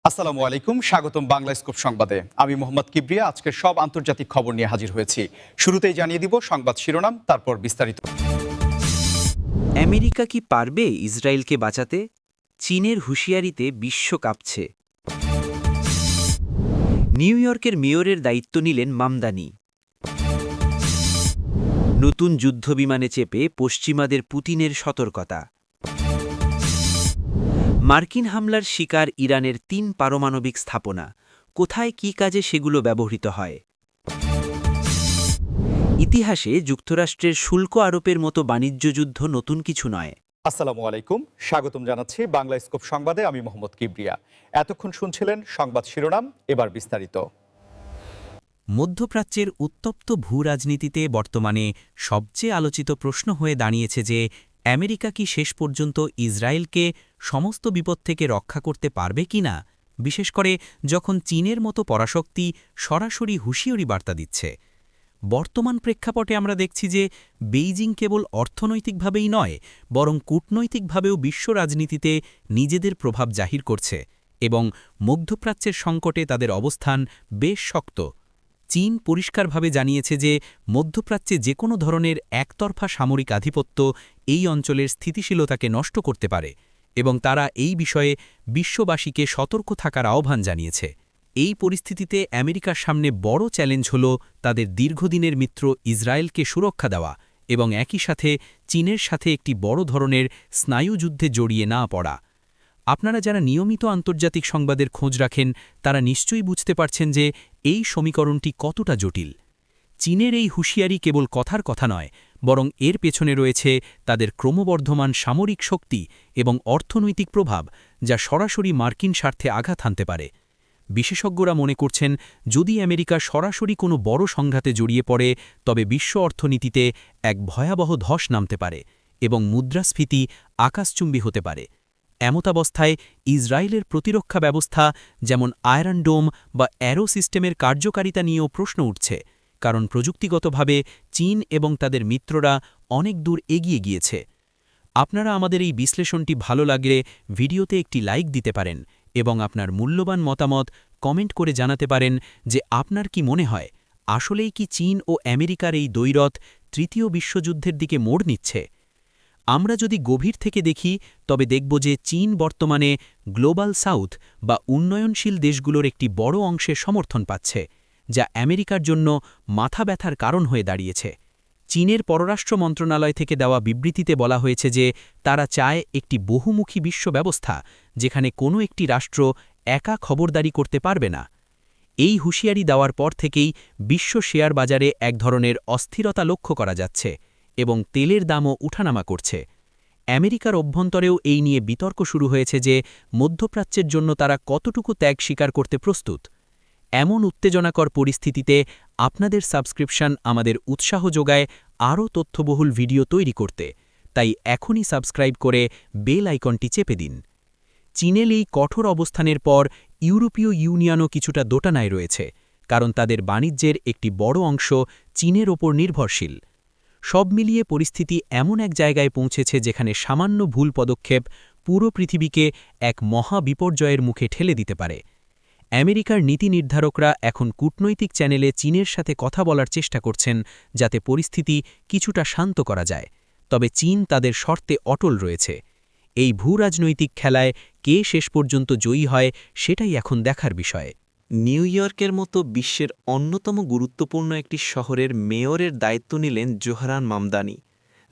আসসালামু আলাইকুম, স্বাগতম বাংলা স্কুপ সংবাদে। আমি মোহাম্মদ কিবরিয়া আজকের সব আন্তর্জাতিক খবর নিয়ে হাজির হয়েছি। শুরুতেই জানিয়ে দিব সংবাদ শিরোনাম, তারপর বিস্তারিত। আমেরিকা কি পারবে ইসরায়েলকে বাঁচাতে? চীনের হুঁশিয়ারিতে বিশ্ব কাঁপছে। নিউ ইয়র্কের মেয়রের দায়িত্ব নিলেন মামদানি। নতুন যুদ্ধবিমানে চেপে পশ্চিমাদের পুতিনের সতর্কতা। মার্কিন হামলার শিকার ইরানের ৩ পারমাণবিক স্থাপনা। কোথায় কী কাজে সেগুলো ব্যবহৃত হয়? ইতিহাসে যুক্তরাষ্ট্রের শুল্ক আরোপের মতো বাণিজ্য যুদ্ধ নতুন কিছু নয়। আসসালামু আলাইকুম, স্বাগতম জানাচ্ছি বাংলা স্কুপ সংবাদে। আমি মোহাম্মদ কিবরিয়া। এতক্ষণ শুনছিলেন সংবাদ শিরোনাম, এবার বিস্তারিত। মধ্যপ্রাচ্যের উত্তপ্ত ভূরাজনীতিতে বর্তমানে সবচেয়ে আলোচিত প্রশ্ন হয়ে দাঁড়িয়েছে যে আমেরিকা কি শেষ পর্যন্ত ইসরায়েলকে সমস্ত বিপদ থেকে রক্ষা করতে পারবে কিনা, বিশেষ করে যখন চীনের মতো পরাশক্তি সরাসরি হুঁশিয়ারি বার্তা দিচ্ছে। বর্তমান প্রেক্ষাপটে আমরা দেখছি যে বেইজিং কেবল অর্থনৈতিকভাবেই নয়, বরং কূটনৈতিকভাবেও বিশ্ব রাজনীতিতে নিজেদের প্রভাব জাহির করছে এবং মধ্যপ্রাচ্যের সংকটে তাদের অবস্থান বেশ শক্ত। চীন পরিষ্কারভাবে জানিয়েছে যে মধ্যপ্রাচ্যে যে কোনো ধরনের একতরফা সামরিক আধিপত্য এই অঞ্চলের স্থিতিশীলতাকে নষ্ট করতে পারে এবং তারা এই বিষয়ে বিশ্ববাসীকে সতর্ক থাকার আহ্বান জানিয়েছে। এই পরিস্থিতিতে আমেরিকার সামনে বড় চ্যালেঞ্জ হল তাদের দীর্ঘদিনের মিত্র ইসরায়েলকে সুরক্ষা দেওয়া এবং একই সাথে চীনের সাথে একটি বড় ধরনের স্নায়ুযুদ্ধে জড়িয়ে না পড়া। আপনারা যারা নিয়মিত আন্তর্জাতিক সংবাদের খোঁজ রাখেন তারা নিশ্চয়ই বুঝতে পারছেন যে এই সমীকরণটি কতটা জটিল। চীনের এই হুঁশিয়ারি কেবল কথার কথা নয়, বরং এর পেছনে রয়েছে তাদের ক্রমবর্ধমান সামরিক শক্তি এবং অর্থনৈতিক প্রভাব, যা সরাসরি মার্কিন স্বার্থে আঘাত হানতে পারে। বিশেষজ্ঞরা মনে করছেন, যদি আমেরিকা সরাসরি কোনো বড় সংঘাতে জড়িয়ে পড়ে তবে বিশ্ব অর্থনীতিতে এক ভয়াবহ ধস নামতে পারে এবং মুদ্রাস্ফীতি আকাশচুম্বী হতে পারে। এমতাবস্থায় ইসরায়েলের প্রতিরক্ষা ব্যবস্থা যেমন আয়রন ডোম বা অ্যারো সিস্টেমের কার্যকারিতা নিয়েও প্রশ্ন উঠছে, কারণ প্রযুক্তিগতভাবে চীন এবং তাদের মিত্ররা অনেক দূর এগিয়ে গিয়েছে। আপনারা আমাদের এই বিশ্লেষণটি ভালো লাগলে ভিডিওতে একটি লাইক দিতে পারেন এবং আপনার মূল্যবান মতামত কমেন্ট করে জানাতে পারেন যে আপনার কি মনে হয়, আসলেই কি চীন ও আমেরিকার এই দ্বৈরথ তৃতীয় বিশ্বযুদ্ধের দিকে মোড় নিচ্ছে? আমরা যদি গভীর থেকে দেখি তবে দেখব যে চীন বর্তমানে গ্লোবাল সাউথ বা উন্নয়নশীল দেশগুলোর একটি বড় অংশের সমর্থন পাচ্ছে, যা আমেরিকার জন্য মাথা ব্যথার কারণ হয়ে দাঁড়িয়েছে। চীনের পররাষ্ট্র মন্ত্রণালয় থেকে দেওয়া বিবৃতিতে বলা হয়েছে যে তারা চায় একটি বহুমুখী বিশ্ব ব্যবস্থা, যেখানে কোনো একটি রাষ্ট্র একা খবরদারি করতে পারবে না। এই হুঁশিয়ারি দেওয়ার পর থেকেই বিশ্ব শেয়ার বাজারে এক ধরনের অস্থিরতা লক্ষ্য করা যাচ্ছে এবং তেলের দামও উঠানামা করছে। আমেরিকার অভ্যন্তরেও এই নিয়ে বিতর্ক শুরু হয়েছে যে মধ্যপ্রাচ্যের জন্য তারা কতটুকু ত্যাগ স্বীকার করতে প্রস্তুত। এমন উত্তেজনাকর পরিস্থিতিতে আপনাদের সাবস্ক্রিপশন আমাদের উৎসাহ যোগায় আরও তথ্যবহুল ভিডিও তৈরি করতে, তাই এখনই সাবস্ক্রাইব করে বেল আইকনটি চেপে দিন। চীনের এই কঠোর অবস্থানের পর ইউরোপীয় ইউনিয়নও কিছুটা দোটানায় রয়েছে, কারণ তাদের বাণিজ্যের একটি বড় অংশ চীনের ওপর নির্ভরশীল। সব মিলিয়ে পরিস্থিতি এমন এক জায়গায় পৌঁছেছে যেখানে সামান্য ভুল পদক্ষেপ পুরো পৃথিবীকে এক মহা বিপর্যয়ের মুখে ঠেলে দিতে পারে। আমেরিকার নীতি নির্ধারকরা এখন কূটনৈতিক চ্যানেলে চীনের সাথে কথা বলার চেষ্টা করছেন যাতে পরিস্থিতি কিছুটা শান্ত করা যায়, তবে চীন তাদের শর্তে অটল রয়েছে। এই ভূরাজনৈতিক খেলায় কে শেষ পর্যন্ত জয়ী হয় সেটাই এখন দেখার বিষয়। নিউ ইয়র্কের মতো বিশ্বের অন্যতম গুরুত্বপূর্ণ একটি শহরের মেয়রের দায়িত্ব নিলেন জোহরান মামদানি,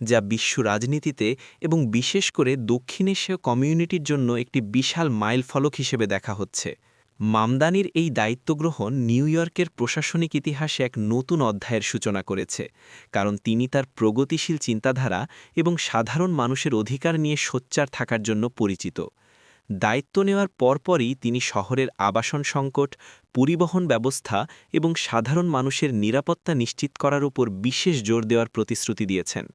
যা বিশ্ব রাজনীতিতে এবং বিশেষ করে দক্ষিণ এশীয় কমিউনিটির জন্য একটি বিশাল মাইলফলক হিসেবে দেখা হচ্ছে। মামদানির এই দায়িত্ব গ্রহণ নিউ ইয়র্কের প্রশাসনিক ইতিহাসে এক নতুন অধ্যায়ের সূচনা করেছে, কারণ তিনি তার প্রগতিশীল চিন্তাধারা এবং সাধারণ মানুষের অধিকার নিয়ে সোচ্চার থাকার জন্য পরিচিত। দায়িত্ব নেওয়ার পরপরই তিনি শহরের আবাসন সংকট, পরিবহন ব্যবস্থা এবং সাধারণ মানুষের নিরাপত্তা নিশ্চিত করার উপর বিশেষ জোর দেওয়ার প্রতিশ্রুতি দিয়েছেন।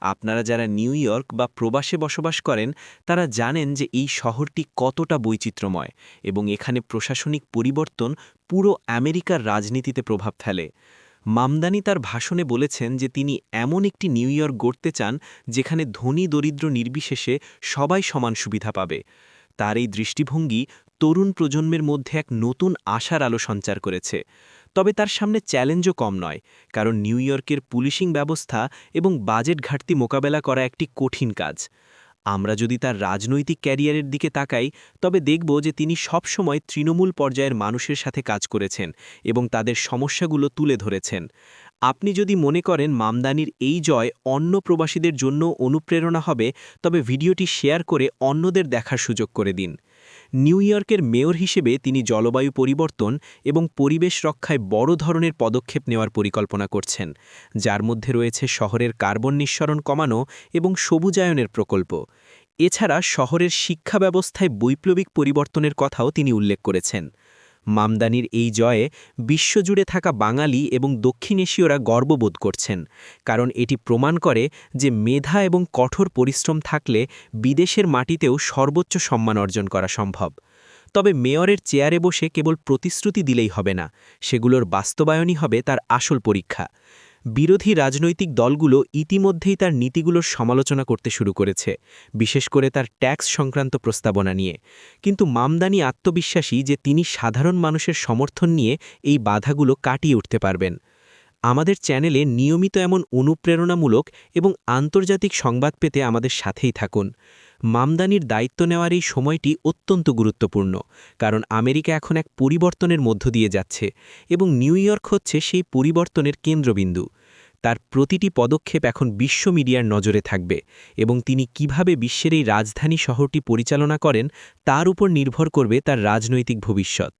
আপনারা যারা নিউ ইয়র্ক বা প্রবাসে বসবাস করেন তারা জানেন যে এই শহরটি কতটা বৈচিত্র্যময় এবং এখানে প্রশাসনিক পরিবর্তন পুরো আমেরিকার রাজনীতিতে প্রভাব ফেলে। মামদানি তার ভাষণে বলেছেন যে তিনি এমন একটি নিউ ইয়র্ক গড়তে চান যেখানে ধনী দরিদ্র নির্বিশেষে সবাই সমান সুবিধা পাবে। তার এই দৃষ্টিভঙ্গি তরুণ প্রজন্মের মধ্যে এক নতুন আশার আলো সঞ্চার করেছে। তবে তার সামনে চ্যালেঞ্জও কম নয়, কারণ নিউ ইয়র্কের পুলিশিং ব্যবস্থা এবং বাজেট ঘাটতি মোকাবেলা করা একটি কঠিন কাজ। আমরা যদি তার রাজনৈতিক ক্যারিয়ারের দিকে তাকাই, তবে দেখব যে তিনি সবসময় তৃণমূল পর্যায়ের মানুষের সাথে কাজ করেছেন এবং তাদের সমস্যাগুলো তুলে ধরেছেন। আপনি যদি মনে করেন মামদানির এই জয় অন্য প্রবাসীদের জন্য অনুপ্রেরণা হবে, তবে ভিডিওটি শেয়ার করে অন্যদের দেখার সুযোগ করে দিন। নিউ ইয়র্কের মেয়র হিসেবে তিনি জলবায়ু পরিবর্তন এবং পরিবেশ রক্ষায় বড় ধরনের পদক্ষেপ নেওয়ার পরিকল্পনা করছেন, যার মধ্যে রয়েছে শহরের কার্বন নিঃসরণ কমানো এবং সবুজায়নের প্রকল্প। এছাড়া শহরের শিক্ষা ব্যবস্থায় বৈপ্লবিক পরিবর্তনের কথাও তিনি উল্লেখ করেছেন। মামদানির এই জয়ে বিশ্বজুড়ে থাকা বাঙালি এবং দক্ষিণ এশীয়রা গর্ববোধ করছেন, কারণ এটি প্রমাণ করে যে মেধা এবং কঠোর পরিশ্রম থাকলে বিদেশের মাটিতেও সর্বোচ্চ সম্মান অর্জন করা সম্ভব। তবে মেয়রের চেয়ারে বসে কেবল প্রতিশ্রুতি দিলেই হবে না, সেগুলোর বাস্তবায়নই হবে তার আসল পরীক্ষা। বিরোধী রাজনৈতিক দলগুলো ইতিমধ্যেই তার নীতিগুলোর সমালোচনা করতে শুরু করেছে, বিশেষ করে তার ট্যাক্স সংক্রান্ত প্রস্তাবনা নিয়ে। কিন্তু মামদানি আত্মবিশ্বাসী যে তিনি সাধারণ মানুষের সমর্থন নিয়ে এই বাধাগুলো কাটিয়ে উঠতে পারবেন। আমাদের চ্যানেলে নিয়মিত এমন অনুপ্রেরণামূলক এবং আন্তর্জাতিক সংবাদ পেতে আমাদের সাথেই থাকুন। মামদানির দায়িত্ব নেওয়ার এই সময়টি অত্যন্ত গুরুত্বপূর্ণ, কারণ আমেরিকা এখন এক পরিবর্তনের মধ্য দিয়ে যাচ্ছে এবং নিউ ইয়র্ক হচ্ছে সেই পরিবর্তনের কেন্দ্রবিন্দু। তার প্রতিটি পদক্ষেপ এখন বিশ্ব মিডিয়ার নজরে থাকবে এবং তিনি কিভাবে বিশ্বের এই রাজধানী শহরটি পরিচালনা করেন তার উপর নির্ভর করবে তার রাজনৈতিক ভবিষ্যৎ।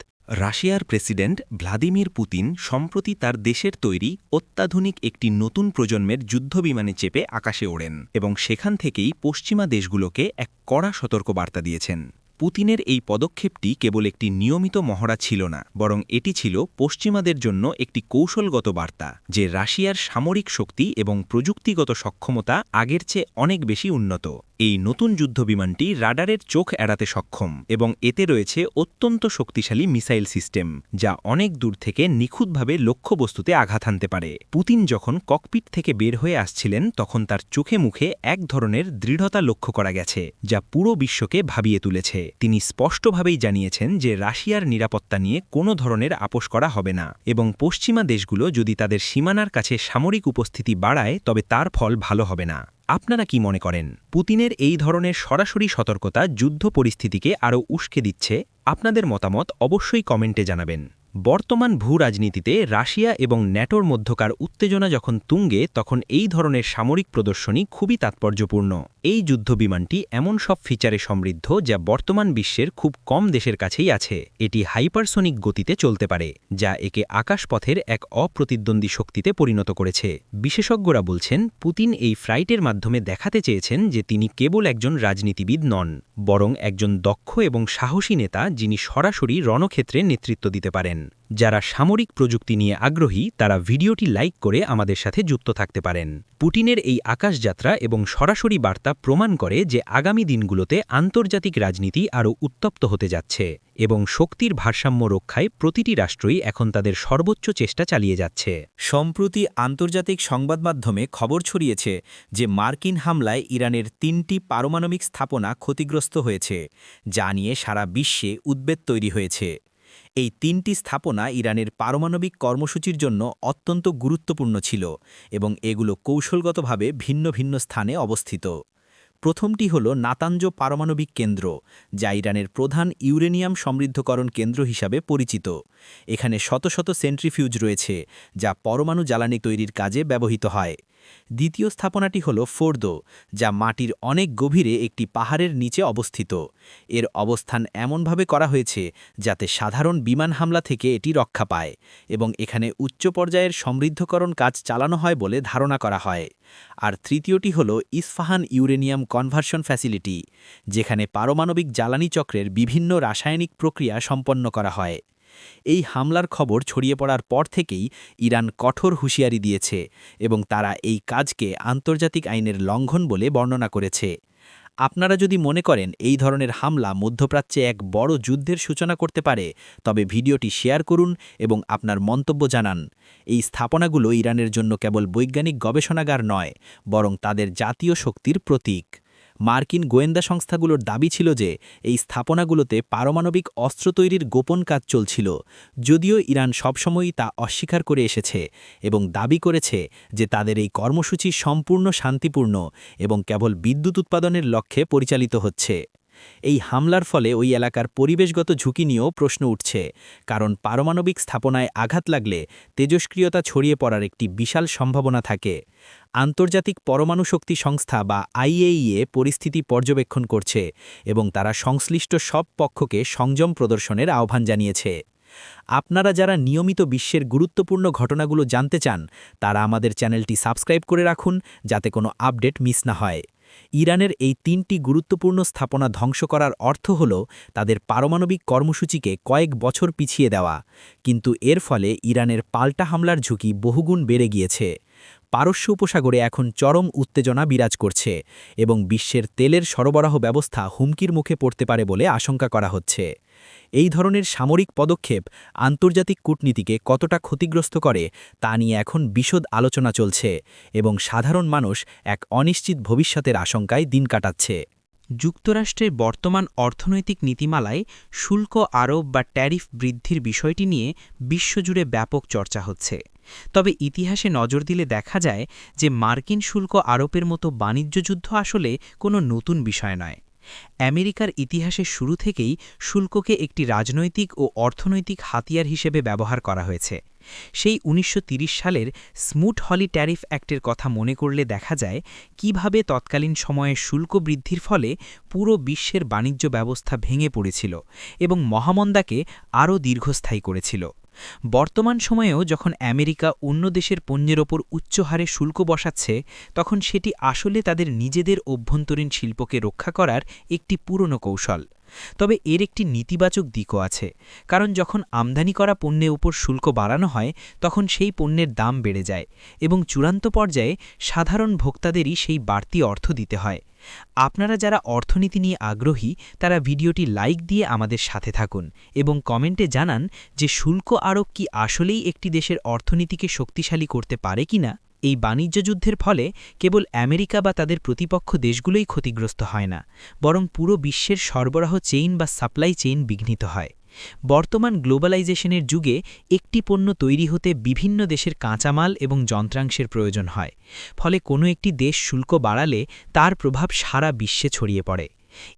রাশিয়ার প্রেসিডেন্ট ভ্লাদিমির পুতিন সম্প্রতি তার দেশের তৈরি অত্যাধুনিক একটি নতুন প্রজন্মের যুদ্ধবিমানে চেপে আকাশে ওড়েন এবং সেখান থেকেই পশ্চিমা দেশগুলোকে এক কড়া সতর্কবার্তা দিয়েছেন। পুতিনের এই পদক্ষেপটি কেবল একটি নিয়মিত মহড়া ছিল না, বরং এটি ছিল পশ্চিমাদের জন্য একটি কৌশলগত বার্তা যে রাশিয়ার সামরিক শক্তি এবং প্রযুক্তিগত সক্ষমতা আগের চেয়ে অনেক বেশি উন্নত। এই নতুন যুদ্ধবিমানটি রাডারের চোখ এড়াতে সক্ষম এবং এতে রয়েছে অত্যন্ত শক্তিশালী মিসাইল সিস্টেম, যা অনেক দূর থেকে নিখুঁতভাবে লক্ষ্যবস্তুতে আঘাত হানতে পারে। পুতিন যখন ককপিট থেকে বের হয়ে আসছিলেন, তখন তার চোখে মুখে এক ধরনের দৃঢ়তা লক্ষ্য করা গেছে, যা পুরো বিশ্বকে ভাবিয়ে তুলেছে। তিনি স্পষ্টভাবেই জানিয়েছেন যে রাশিয়ার নিরাপত্তা নিয়ে কোনো ধরনের আপোস করা হবে না এবং পশ্চিমা দেশগুলো যদি তাদের সীমানার কাছে সামরিক উপস্থিতি বাড়ায়, তবে তার ফল ভালো হবে না। আপনারা কি মনে করেন, পুতিনের এই ধরনের সরাসরি সতর্কতা যুদ্ধ পরিস্থিতিকে আরও উস্কে দিচ্ছে? আপনাদের মতামত অবশ্যই কমেন্টে জানাবেন। বর্তমান ভূরাজনীতিতে রাশিয়া এবং ন্যাটোর মধ্যকার উত্তেজনা যখন তুঙ্গে, তখন এই ধরনের সামরিক প্রদর্শনী খুবই তাৎপর্যপূর্ণ। এই যুদ্ধবিমানটি এমন সব ফিচারে সমৃদ্ধ যা বর্তমান বিশ্বের খুব কম দেশের কাছেই আছে। এটি হাইপারসোনিক গতিতে চলতে পারে, যা একে আকাশপথের এক অপ্রতিদ্বন্দ্বী শক্তিতে পরিণত করেছে। বিশেষজ্ঞরা বলছেন, পুতিন এই ফ্লাইটের মাধ্যমে দেখাতে চেয়েছেন যে তিনি কেবল একজন রাজনীতিবিদ নন, বরং একজন দক্ষ এবং সাহসী নেতা যিনি সরাসরি রণক্ষেত্রে নেতৃত্ব দিতে পারেন। যারা সামরিক প্রযুক্তি নিয়ে আগ্রহী তারা ভিডিওটি লাইক করে আমাদের সাথে যুক্ত থাকতে পারেন। পুতিনের এই আকাশযাত্রা এবং সরাসরি বার্তা প্রমাণ করে যে আগামী দিনগুলোতে আন্তর্জাতিক রাজনীতি আরও উত্তপ্ত হতে যাচ্ছে এবং শক্তির ভারসাম্য রক্ষায় প্রতিটি রাষ্ট্রই এখন তাদের সর্বোচ্চ চেষ্টা চালিয়ে যাচ্ছে। সম্প্রতি আন্তর্জাতিক সংবাদ মাধ্যমে খবর ছড়িয়েছে যে মার্কিন হামলায় ইরানের ৩টি পারমাণবিক স্থাপনা ক্ষতিগ্রস্ত হয়েছে, যা নিয়ে সারা বিশ্বে উদ্বেগ তৈরি হয়েছে। এই ৩টি স্থাপনা ইরানের পারমাণবিক কর্মসূচির জন্য অত্যন্ত গুরুত্বপূর্ণ ছিল এবং এগুলো কৌশলগতভাবে ভিন্ন ভিন্ন স্থানে অবস্থিত। প্রথমটি হল নাতাঞ্জ পারমাণবিক কেন্দ্র, যা ইরানের প্রধান ইউরেনিয়াম সমৃদ্ধকরণ কেন্দ্র হিসাবে পরিচিত। এখানে শত শত সেন্ট্রিফিউজ রয়েছে, যা পরমাণু জ্বালানি তৈরির কাজে ব্যবহৃত হয়। দ্বিতীয় স্থাপনাটি হল ফোর্দো, যা মাটির অনেক গভীরে একটি পাহাড়ের নিচে অবস্থিত। এর অবস্থান এমনভাবে করা হয়েছে যাতে সাধারণ বিমান হামলা থেকে এটি রক্ষা পায় এবং এখানে উচ্চ পর্যায়ের সমৃদ্ধকরণ কাজ চালানো হয় বলে ধারণা করা হয়। আর তৃতীয়টি হল ইস্পাহান ইউরেনিয়াম কনভার্সন ফ্যাসিলিটি, যেখানে পারমাণবিক জ্বালানি চক্রের বিভিন্ন রাসায়নিক প্রক্রিয়া সম্পন্ন করা হয়। এই হামলার খবর ছড়িয়ে পড়ার পর থেকেই ইরান কঠোর হুঁশিয়ারি দিয়েছে এবং তারা এই কাজকে আন্তর্জাতিক আইনের লঙ্ঘন বলে বর্ণনা করেছে। আপনারা যদি মনে করেন এই ধরনের হামলা মধ্যপ্রাচ্যে এক বড় যুদ্ধের সূচনা করতে পারে, তবে ভিডিওটি শেয়ার করুন এবং আপনার মন্তব্য জানান। এই স্থাপনাগুলো ইরানের জন্য কেবল বৈজ্ঞানিক গবেষণাগার নয়, বরং তাদের জাতীয় শক্তির প্রতীক। মার্কিন গোয়েন্দা সংস্থাগুলোর দাবি ছিল যে এই স্থাপনাগুলোতে পারমাণবিক অস্ত্র তৈরির গোপন কাজ চলছিল, যদিও ইরান সবসময়ই তা অস্বীকার করে এসেছে এবং দাবি করেছে যে তাদের এই কর্মসূচি সম্পূর্ণ শান্তিপূর্ণ এবং কেবল বিদ্যুৎ উৎপাদনের লক্ষ্যে পরিচালিত হচ্ছে। এই হামলার ফলে ওই এলাকার পরিবেশগত ঝুঁকি নিয়েও প্রশ্ন উঠছে, কারণ পারমাণবিক স্থাপনায় আঘাত লাগলে তেজস্ক্রিয়তা ছড়িয়ে পড়ার একটি বিশাল সম্ভাবনা থাকে। আন্তর্জাতিক পরমাণু শক্তি সংস্থা বা IAEA পরিস্থিতি পর্যবেক্ষণ করছে এবং তারা সংশ্লিষ্ট সব পক্ষকে সংযম প্রদর্শনের আহ্বান জানিয়েছে। আপনারা যারা নিয়মিত বিশ্বের গুরুত্বপূর্ণ ঘটনাগুলো জানতে চান, তারা আমাদের চ্যানেলটি সাবস্ক্রাইব করে রাখুন যাতে কোনো আপডেট মিস না হয়। ইরানের এই ৩টি গুরুত্বপূর্ণ স্থাপনা ধ্বংস করার অর্থ হল তাদের পারমাণবিক কর্মসূচিকে কয়েক বছর পিছিয়ে দেওয়া, কিন্তু এর ফলে ইরানের পাল্টা হামলার ঝুঁকি বহুগুণ বেড়ে গিয়েছে। পারস্য উপসাগরে এখন চরম উত্তেজনা বিরাজ করছে এবং বিশ্বের তেলের সরবরাহ ব্যবস্থা হুমকির মুখে পড়তে পারে বলে আশঙ্কা করা হচ্ছে। এই ধরনের সামরিক পদক্ষেপ আন্তর্জাতিক কূটনীতিকে কতটা ক্ষতিগ্রস্ত করে তা নিয়ে এখন বিশদ আলোচনা চলছে এবং সাধারণ মানুষ এক অনিশ্চিত ভবিষ্যতের আশঙ্কায় দিন কাটাচ্ছে। যুক্তরাষ্ট্রের বর্তমান অর্থনৈতিক নীতিমালায় শুল্ক আরোপ বা ট্যারিফ বৃদ্ধির বিষয়টি নিয়ে বিশ্বজুড়ে ব্যাপক চর্চা হচ্ছে। তবে ইতিহাসে নজর দিলে দেখা যায় যে মার্কিন শুল্ক আরোপের মতো বাণিজ্য যুদ্ধ আসলে কোনো নতুন বিষয় নয়। আমেরিকার ইতিহাসের শুরু থেকেই শুল্ককে একটি রাজনৈতিক ও অর্থনৈতিক হাতিয়ার হিসেবে ব্যবহার করা হয়েছে। সেই ১৯৩০ সালের স্মুট-হলি ট্যারিফ অ্যাক্টের কথা মনে করলে দেখা যায় কিভাবে তৎকালীন সময়ে শুল্ক বৃদ্ধির ফলে পুরো বিশ্বের বাণিজ্য ব্যবস্থা ভেঙে পড়েছিল এবং মহামন্দাকে আরও দীর্ঘস্থায়ী করেছিল। বর্তমান সময়েও যখন আমেরিকা অন্য দেশের পণ্যের ওপর উচ্চ হারে শুল্ক বসাচ্ছে, তখন সেটি আসলে তাদের নিজেদের অভ্যন্তরীণ শিল্পকে রক্ষা করার একটি পুরনো কৌশল। তবে এর একটি নেতিবাচক দিকও আছে, কারণ যখন আমদানি করা পণ্যের উপর শুল্ক বাড়ানো হয় তখন সেই পণ্যের দাম বেড়ে যায় এবং চূড়ান্ত পর্যায়ে সাধারণ ভোক্তাদেরই সেই বাড়তি অর্থ দিতে হয়। আপনারা যারা অর্থনীতি নিয়ে আগ্রহী তারা ভিডিওটি লাইক দিয়ে আমাদের সাথে থাকুন এবং কমেন্টে জানান যে শুল্ক আরোপ কি আসলেই একটি দেশের অর্থনীতিকে শক্তিশালী করতে পারে কিনা। এই বাণিজ্য যুদ্ধের ফলে কেবল আমেরিকা বা তাদের প্রতিপক্ষ দেশগুলোই ক্ষতিগ্রস্ত হয় না, বরং পুরো বিশ্বের সরবরাহ চেইন বা সাপ্লাই চেইন বিঘ্নিত হয়। বর্তমান গ্লোবালাইজেশনের যুগে একটি পণ্য তৈরি হতে বিভিন্ন দেশের কাঁচামাল এবং যন্ত্রাংশের প্রয়োজন হয়, ফলে কোনো একটি দেশ শুল্ক বাড়ালে তার প্রভাব সারা বিশ্বে ছড়িয়ে পড়ে।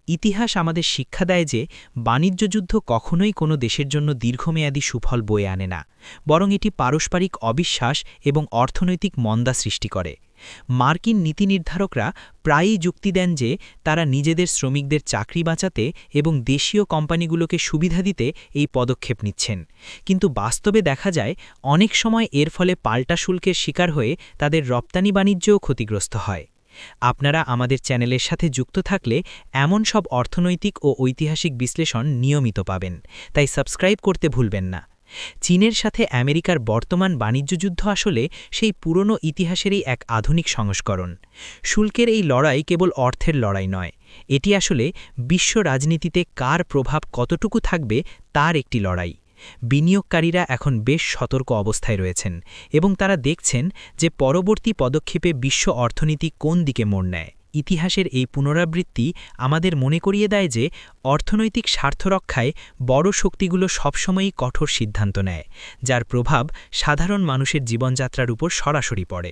ইতিহাস আমাদের শিক্ষা দেয় যে বাণিজ্য যুদ্ধ কখনোই কোনো দেশের জন্য দীর্ঘমেয়াদী সুফল বয়ে আনে না, বরং এটি পারস্পরিক অবিশ্বাস এবং অর্থনৈতিক মন্দা সৃষ্টি করে। মার্কিন নীতি নির্ধারকরা প্রায়ই যুক্তি দেন যে তারা নিজেদের শ্রমিকদের চাকরি বাঁচাতে এবং দেশীয় কোম্পানিগুলোকে সুবিধা দিতে এই পদক্ষেপ নিচ্ছেন, কিন্তু বাস্তবে দেখা যায় অনেক সময় এর ফলে পাল্টা শুল্কের শিকার হয়ে তাদের রপ্তানি বাণিজ্যও ক্ষতিগ্রস্ত হয়। আপনারা আমাদের চ্যানেলের সাথে যুক্ত থাকলে এমন সব অর্থনৈতিক ও ঐতিহাসিক বিশ্লেষণ নিয়মিত পাবেন, তাই সাবস্ক্রাইব করতে ভুলবেন না। চীনের সাথে আমেরিকার বর্তমান বাণিজ্য যুদ্ধ আসলে সেই পুরনো ইতিহাসেরই এক আধুনিক সংস্করণ। শুল্কের এই লড়াই কেবল অর্থের লড়াই নয়, এটি আসলে বিশ্ব রাজনীতিতে কার প্রভাব কতটুকু থাকবে তার একটি লড়াই। বিনিয়োগকারীরা এখন বেশ সতর্ক অবস্থায় রয়েছেন এবং তারা দেখছেন যে পরবর্তী পদক্ষেপে বিশ্ব অর্থনীতি কোন দিকে মোড় নেয়। ইতিহাসের এই পুনরাবৃত্তি আমাদের মনে করিয়ে দেয় যে অর্থনৈতিক স্বার্থ রক্ষায় বড় শক্তিগুলো সবসময়ই কঠোর সিদ্ধান্ত নেয়, যার প্রভাব সাধারণ মানুষের জীবনযাত্রার উপর সরাসরি পড়ে।